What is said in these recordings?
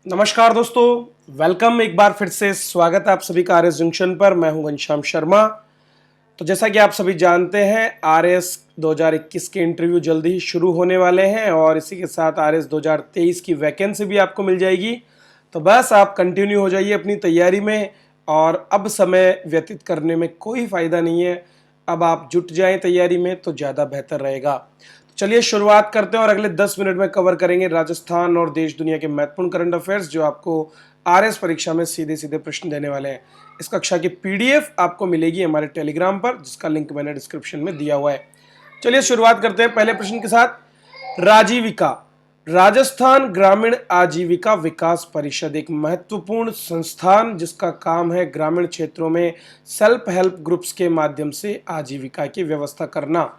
नमस्कार दोस्तों, वेलकम एक बार फिर से स्वागत है आप सभी का आरएस जंक्शन पर। मैं हूं घनश्याम शर्मा। तो जैसा कि आप सभी जानते हैं, आरएस 2021 के इंटरव्यू जल्दी ही शुरू होने वाले हैं और इसी के साथ आरएस 2023 की वैकेंसी भी आपको मिल जाएगी। तो बस आप कंटिन्यू हो जाइए अपनी तैयारी में और अब समय व्यतीत करने में कोई फायदा नहीं है। अब आप जुट जाएं तैयारी में तो ज़्यादा बेहतर रहेगा। तो चलिए शुरुआत करते हैं और अगले 10 मिनट में कवर करेंगे राजस्थान और देश दुनिया के महत्वपूर्ण करंट अफेयर्स जो आपको आरएस परीक्षा में सीधे सीधे प्रश्न देने वाले हैं। इस कक्षा की पीडीएफ आपको मिलेगी हमारे टेलीग्राम पर, जिसका लिंक मैंने डिस्क्रिप्शन में दिया हुआ है। चलिए शुरुआत करते हैं पहले प्रश्न के साथ। राजीविका, राजस्थान ग्रामीण आजीविका विकास परिषद एक महत्वपूर्ण संस्थान जिसका काम है ग्रामीण क्षेत्रों में सेल्फ हेल्प ग्रुप्स के माध्यम से आजीविका की व्यवस्था करना।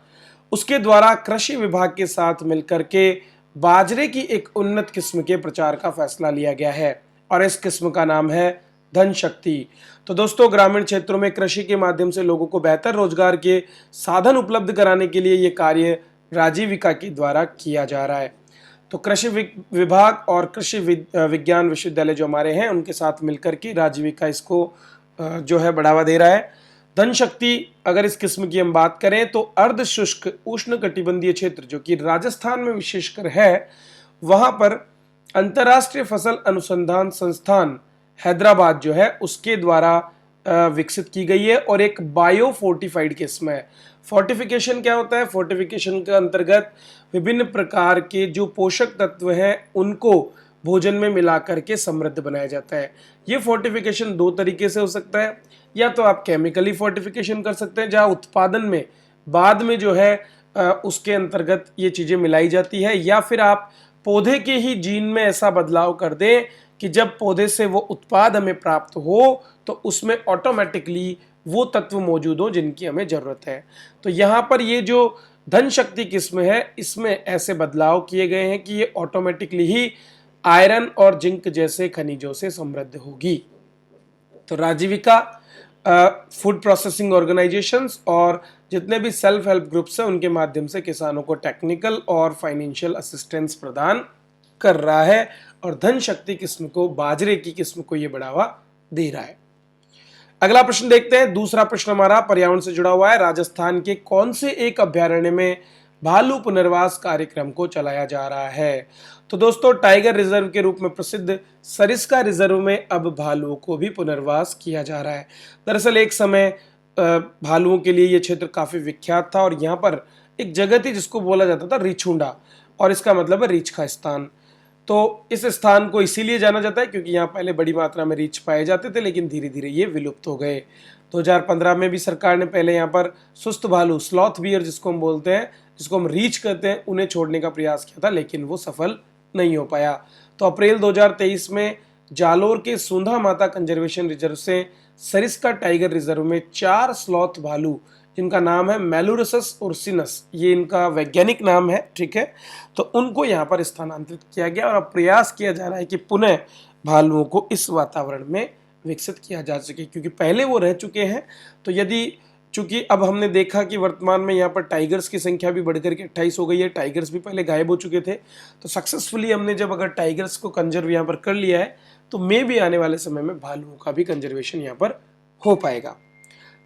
उसके द्वारा कृषि विभाग के साथ मिलकर के बाजरे की एक उन्नत किस्म के प्रचार का फैसला लिया गया है और इस किस्म का नाम है धन शक्ति। तो दोस्तों, ग्रामीण क्षेत्रों में कृषि के माध्यम से लोगों को बेहतर रोजगार के साधन उपलब्ध कराने के लिए ये कार्य राजीविका के द्वारा किया जा रहा है। तो कृषि विभाग और कृषि विज्ञान विश्वविद्यालय जो हमारे हैं उनके साथ मिलकर के राजीविका इसको जो है बढ़ावा दे रहा है। धन शक्ति, अगर इस किस्म की हम बात करें तो अर्ध शुष्क उष्ण कटिबंधीय क्षेत्र जो कि राजस्थान में विशेषकर है, वहां पर अंतर्राष्ट्रीय फसल अनुसंधान संस्थान हैदराबाद जो है उसके द्वारा विकसित की गई है और एक बायो फोर्टिफाइड किस्म है। फोर्टिफिकेशन क्या होता है? फोर्टिफिकेशन के अंतर्गत विभिन्न प्रकार के जो पोषक तत्व हैं उनको भोजन में मिला करके समृद्ध बनाया जाता है। ये फोर्टिफिकेशन दो तरीके से हो सकता है, या तो आप केमिकली फोर्टिफिकेशन कर सकते हैं जहां उत्पादन में बाद में जो है उसके अंतर्गत ये चीजें मिलाई जाती है, या फिर आप पौधे के ही जीन में ऐसा बदलाव कर दें कि जब पौधे से वो उत्पाद हमें प्राप्त हो तो उसमें ऑटोमेटिकली वो तत्व मौजूद हो जिनकी हमें जरूरत है। तो यहाँ पर ये जो धन शक्ति किस्म है इसमें ऐसे बदलाव किए गए हैं कि ये ऑटोमेटिकली ही आयरन और जिंक जैसे खनिजों से समृद्ध होगी। तो राजीविका फूड प्रोसेसिंग ऑर्गेनाइजेशंस और जितने भी सेल्फ हेल्प ग्रुप्स हैं उनके माध्यम से किसानों को टेक्निकल और फाइनेंशियल असिस्टेंस प्रदान कर रहा है और धन शक्ति किस्म को, बाजरे की किस्म को ये बढ़ावा दे रहा है। अगला प्रश्न देखते हैं। दूसरा प्रश्न हमारा पर्यावरण से जुड़ा हुआ है। राजस्थान के कौन से एक अभ्यारण्य में भालू पुनर्वास कार्यक्रम को चलाया जा रहा है? तो दोस्तों, टाइगर रिजर्व के रूप में प्रसिद्ध सरिस्का रिजर्व में अब भालुओं को भी पुनर्वास किया जा रहा है। दरअसल एक समय भालुओं के लिए यह क्षेत्र काफी विख्यात था और यहाँ पर एक जगह थी जिसको बोला जाता था रिछुंडा, और इसका मतलब है रीछ का स्थान। तो इस स्थान को इसीलिए जाना जाता है क्योंकि यहाँ पहले बड़ी मात्रा में रीछ पाए जाते थे, लेकिन धीरे धीरे ये विलुप्त हो गए। 2015 में भी सरकार ने पहले यहाँ पर सुस्त भालू, स्लॉथ बियर जिसको हम बोलते हैं, जिसको हम रीछ कहते हैं, उन्हें छोड़ने का प्रयास किया था, लेकिन वो सफल नहीं हो पाया। तो अप्रैल 2023 में जालोर के सूंधा माता कंजर्वेशन रिजर्व से सरिस्का टाइगर रिजर्व में 4 स्लॉथ भालू जिनका नाम है मेलुरसस उर्सिनस, ये इनका वैज्ञानिक नाम है, ठीक है, तो उनको यहाँ पर स्थानांतरित किया गया और अब प्रयास किया जा रहा है कि पुनः भालुओं को इस वातावरण में विकसित किया जा सके, क्योंकि पहले वो रह चुके हैं। तो यदि, चूंकि अब हमने देखा कि वर्तमान में यहाँ पर टाइगर्स की संख्या भी बढ़कर के 28 हो गई है, टाइगर्स भी पहले गायब हो चुके थे, तो सक्सेसफुली हमने जब अगर टाइगर्स को कंजर्व यहाँ पर कर लिया है तो मे भी आने वाले समय में भालुओं का भी कंजर्वेशन यहाँ पर हो पाएगा।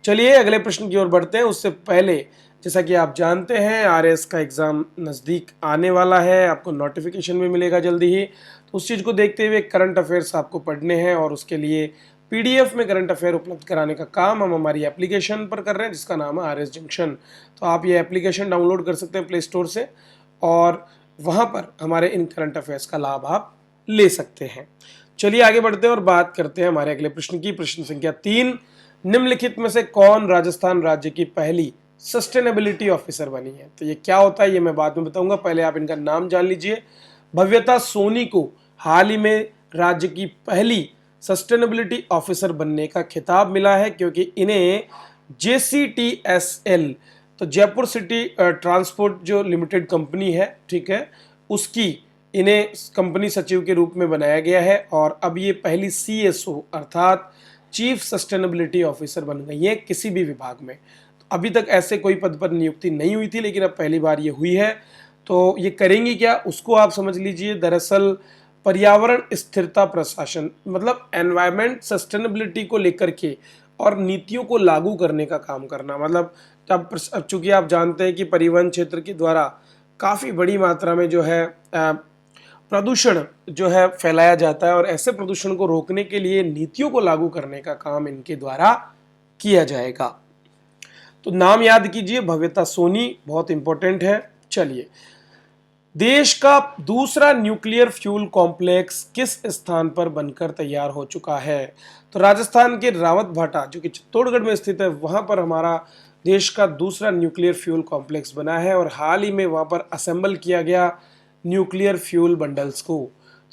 चलिए अगले प्रश्न की ओर बढ़ते हैं। उससे पहले, जैसा कि आप जानते हैं, आरएस का एग्जाम नज़दीक आने वाला है, आपको नोटिफिकेशन भी मिलेगा जल्दी ही। तो उस चीज़ को देखते हुए करंट अफेयर्स आपको पढ़ने हैं और उसके लिए पीडीएफ में करंट अफेयर उपलब्ध कराने का काम हम हमारी एप्लीकेशन पर कर रहे हैं जिसका नाम है आरएस जंक्शन। तो आप ये एप्लीकेशन डाउनलोड कर सकते हैं प्ले स्टोर से और वहाँ पर हमारे इन करंट अफेयर्स का लाभ आप ले सकते हैं। चलिए आगे बढ़ते हैं और बात करते हैं हमारे अगले प्रश्न की। प्रश्न संख्या 3, निम्नलिखित में से कौन राजस्थान राज्य की पहली सस्टेनेबिलिटी ऑफिसर बनी है? तो ये क्या होता है ये मैं बाद में बताऊंगा, पहले आप इनका नाम जान लीजिए। भव्यता सोनी को हाल ही में राज्य की पहली सस्टेनेबिलिटी ऑफिसर बनने का खिताब मिला है क्योंकि इन्हें JCTSL, तो जयपुर सिटी ट्रांसपोर्ट जो लिमिटेड कंपनी है, ठीक है, उसकी इन्हें कंपनी सचिव के रूप में बनाया गया है और अब ये पहली CSO अर्थात चीफ सस्टेनेबिलिटी ऑफिसर बन गई है किसी भी विभाग में। तो अभी तक ऐसे कोई पद पर नियुक्ति नहीं हुई थी, लेकिन अब पहली बार ये हुई है। तो ये करेंगी क्या उसको आप समझ लीजिए। दरअसल पर्यावरण स्थिरता प्रशासन, मतलब एनवायरमेंट सस्टेनेबिलिटी को लेकर के और नीतियों को लागू करने का काम करना। मतलब अब चूंकि आप जानते हैं कि परिवहन क्षेत्र के द्वारा काफ़ी बड़ी मात्रा में जो है प्रदूषण जो है फैलाया जाता है, और ऐसे प्रदूषण को रोकने के लिए नीतियों को लागू करने का काम इनके द्वारा किया जाएगा। तो नाम याद कीजिए, भव्यता सोनी, बहुत इंपॉर्टेंट है। चलिए, देश का दूसरा न्यूक्लियर फ्यूल कॉम्प्लेक्स किस स्थान पर बनकर तैयार हो चुका है? तो राजस्थान के रावतभाटा जो कि चित्तौड़गढ़ में स्थित है, वहां पर हमारा देश का दूसरा न्यूक्लियर फ्यूल कॉम्प्लेक्स बना है, और हाल ही में वहां पर असेंबल किया गया न्यूक्लियर फ्यूल बंडल्स को।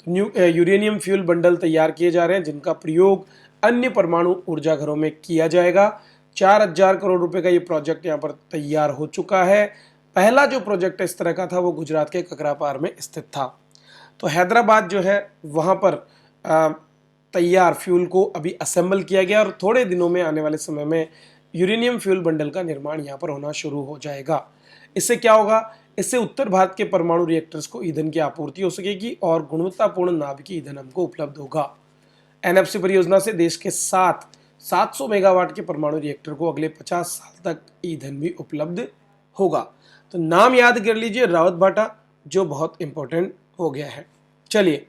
तो यूरेनियम फ्यूल बंडल तैयार किए जा रहे हैं, जिनका प्रयोग अन्य परमाणु ऊर्जा घरों में किया जाएगा। 4,000 करोड़ रुपए का ये प्रोजेक्ट यहाँ पर तैयार हो चुका है। पहला जो प्रोजेक्ट इस तरह का था वो गुजरात के ककरापार में स्थित था। तो हैदराबाद जो है वहाँ पर तैयार फ्यूल को अभी असेंबल किया गया, और थोड़े दिनों में, आने वाले समय में, यूरेनियम फ्यूल बंडल का निर्माण यहाँ पर होना शुरू हो जाएगा। इससे क्या होगा? इससे उत्तर भारत के परमाणु रिएक्टर्स को ईंधन की आपूर्ति हो सकेगी और गुणवत्तापूर्ण नाभिकीय ईंधन हमको उपलब्ध होगा। एनएफसी परियोजना से देश के 700 मेगावाट के परमाणु रिएक्टर को अगले 50 साल तक ईंधन भी उपलब्ध होगा। तो नाम याद कर लीजिए, रावतभाटा, जो बहुत इंपॉर्टेंट हो गया है। चलिए,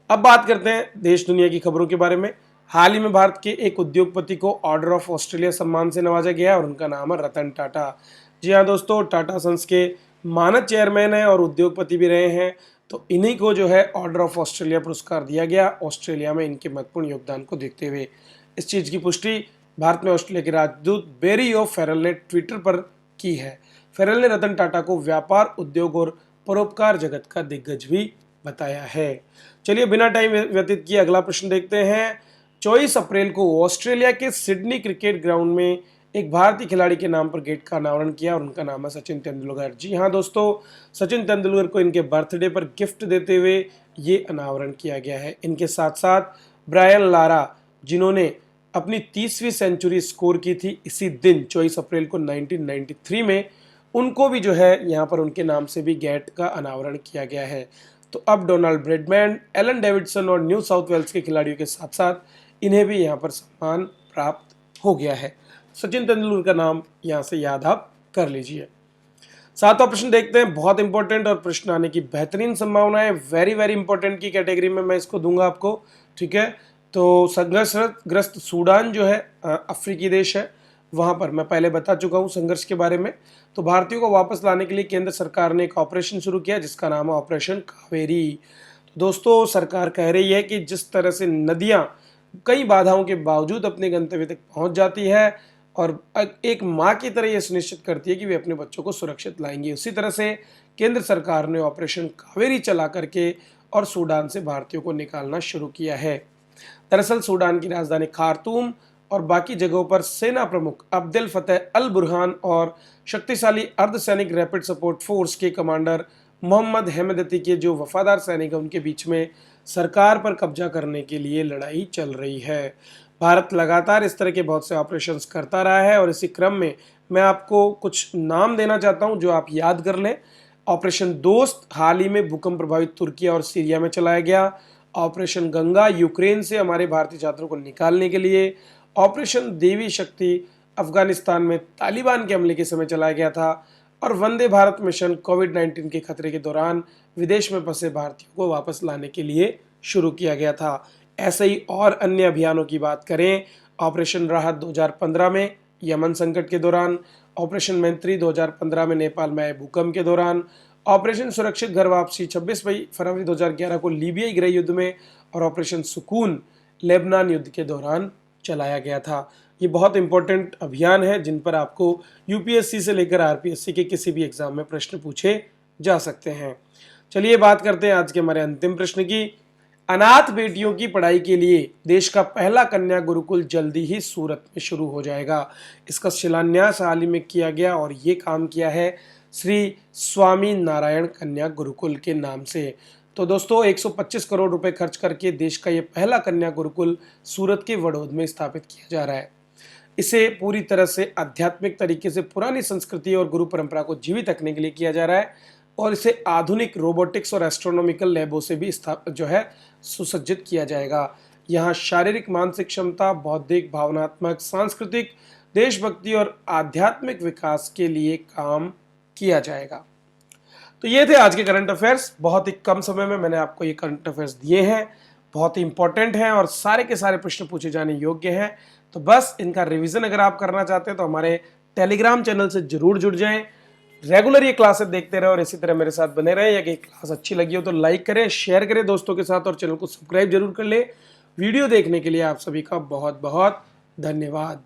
अब बात करते हैं देश दुनिया की खबरों के बारे में। हाल ही में भारत के एक उद्योगपति को ऑर्डर ऑफ ऑस्ट्रेलिया सम्मान से नवाजा गया है, और उनका नाम है रतन टाटा। जी हाँ दोस्तों, टाटा सन्स के मानद चेयरमैन हैं और उद्योगपति भी रहे हैं। तो इन्हीं को जो है ऑर्डर ऑफ ऑस्ट्रेलिया पुरस्कार दिया गया, ऑस्ट्रेलिया में इनके महत्वपूर्ण योगदान को देखते हुए। इस चीज़ की पुष्टि भारत में ऑस्ट्रेलिया के राजदूत बेरी ओ फेरल ने ट्विटर पर की है। फेरल ने रतन टाटा को व्यापार, उद्योग और परोपकार जगत का दिग्गज भी बताया है। चलिए, बिना टाइम व्यतीत किए अगला प्रश्न देखते हैं। 24 अप्रैल को ऑस्ट्रेलिया के सिडनी क्रिकेट ग्राउंड में एक भारतीय खिलाड़ी के नाम पर गेट का अनावरण किया, और उनका नाम है सचिन तेंदुलकर। जी हाँ दोस्तों, सचिन तेंदुलकर को इनके बर्थडे पर गिफ्ट देते हुए ये अनावरण किया गया है। इनके साथ साथ ब्रायन लारा, जिन्होंने अपनी 30वीं सेंचुरी स्कोर की थी इसी दिन 24 अप्रैल को 1993 में, उनको भी जो है यहाँ पर उनके नाम से भी गेट का अनावरण किया गया है। तो अब डोनाल्ड ब्रेडमैन, एलन डेविडसन और न्यू साउथ वेल्स के खिलाड़ियों के साथ साथ इन्हें भी यहाँ पर सम्मान प्राप्त हो गया है। सचिन तेंदुलकर का नाम यहाँ से याद आप कर लीजिए। सातवां प्रश्न देखते हैं, बहुत इंपॉर्टेंट और प्रश्न आने की बेहतरीन संभावना है। वेरी वेरी इंपॉर्टेंट की कैटेगरी में मैं इसको दूंगा आपको, ठीक है। तो संघर्षग्रस्त सूडान जो है अफ्रीकी देश है, वहाँ पर मैं पहले बता चुका हूँ संघर्ष के बारे में। तो भारतीयों को वापस लाने के लिए केंद्र सरकार ने एक ऑपरेशन शुरू किया, जिसका नाम है ऑपरेशन कावेरी। तो दोस्तों, सरकार कह रही है कि जिस तरह से नदियाँ कई बाधाओं के बावजूद अपने गंतव्य तक पहुँच जाती है और एक माँ की तरह यह सुनिश्चित करती है कि वे अपने बच्चों को सुरक्षित लाएंगी, उसी तरह से केंद्र सरकार ने ऑपरेशन कावेरी चला करके और सूडान से भारतीयों को निकालना शुरू किया है। दरअसल सूडान की राजधानी खार्तूम और बाकी जगहों पर सेना प्रमुख अब्देल फतेह अल बुरहान और शक्तिशाली अर्धसैनिक रैपिड सपोर्ट फोर्स के कमांडर मोहम्मद हेमदती के जो वफादार सैनिक हैं, उनके बीच में सरकार पर कब्जा करने के लिए लड़ाई चल रही है। भारत लगातार इस तरह के बहुत से ऑपरेशंस करता रहा है, और इसी क्रम में मैं आपको कुछ नाम देना चाहता हूं जो आप याद कर लें। ऑपरेशन दोस्त हाल ही में भूकंप प्रभावित तुर्की और सीरिया में चलाया गया। ऑपरेशन गंगा यूक्रेन से हमारे भारतीय छात्रों को निकालने के लिए। ऑपरेशन देवी शक्ति अफगानिस्तान में तालिबान के हमले के समय चलाया गया था। और वंदे भारत मिशन कोविड-19 के खतरे के दौरान विदेश में फंसे भारतीयों को वापस लाने के लिए शुरू किया गया था। ऐसे ही और अन्य अभियानों की बात करें, ऑपरेशन राहत 2015 में यमन संकट के दौरान, ऑपरेशन मैत्री 2015 में नेपाल में आए भूकंप के दौरान, ऑपरेशन सुरक्षित घर वापसी 26 फरवरी 2011 को लीबियाई गृह युद्ध में, और ऑपरेशन सुकून लेबनान युद्ध के दौरान चलाया गया था। ये बहुत इंपॉर्टेंट अभियान है जिन पर आपको यूपीएससी से लेकर आरपीएससी के किसी भी एग्जाम में प्रश्न पूछे जा सकते हैं। चलिए बात करते हैं आज के हमारे अंतिम प्रश्न की। अनाथ बेटियों की पढ़ाई के लिए देश का पहला कन्या गुरुकुल जल्दी ही सूरत में शुरू हो जाएगा। इसका शिलान्यास हाल ही में किया गया, और ये काम किया है श्री स्वामी नारायण कन्या गुरुकुल के नाम से। तो दोस्तों, 125 करोड़ रुपए खर्च करके देश का ये पहला कन्या गुरुकुल सूरत के वडोद में स्थापित किया जा रहा है। इसे पूरी तरह से आध्यात्मिक तरीके से पुरानी संस्कृति और गुरु परंपरा को जीवित रखने के लिए किया जा रहा है। और इसे आधुनिक रोबोटिक्स और एस्ट्रोनॉमिकल लैबों से भी सुसज्जित किया जाएगा। यहाँ शारीरिक मानसिक क्षमता, बौद्धिक, भावनात्मक, सांस्कृतिक, देशभक्ति और आध्यात्मिक विकास के लिए काम किया जाएगा। तो ये थे आज के करंट अफेयर्स। बहुत ही कम समय में मैंने आपको ये करंट अफेयर्स दिए हैं, बहुत ही इंपॉर्टेंट हैं और सारे के सारे प्रश्न पूछे जाने योग्य हैं। तो बस इनका रिवीजन अगर आप करना चाहते हैं तो हमारे टेलीग्राम चैनल से जरूर जुड़ जाएं, रेगुलर ये क्लासेस देखते रहे और इसी तरह मेरे साथ बने रहे। अगर ये क्लास अच्छी लगी हो तो लाइक करें, शेयर करें दोस्तों के साथ और चैनल को सब्सक्राइब जरूर कर ले। वीडियो देखने के लिए आप सभी का बहुत बहुत धन्यवाद।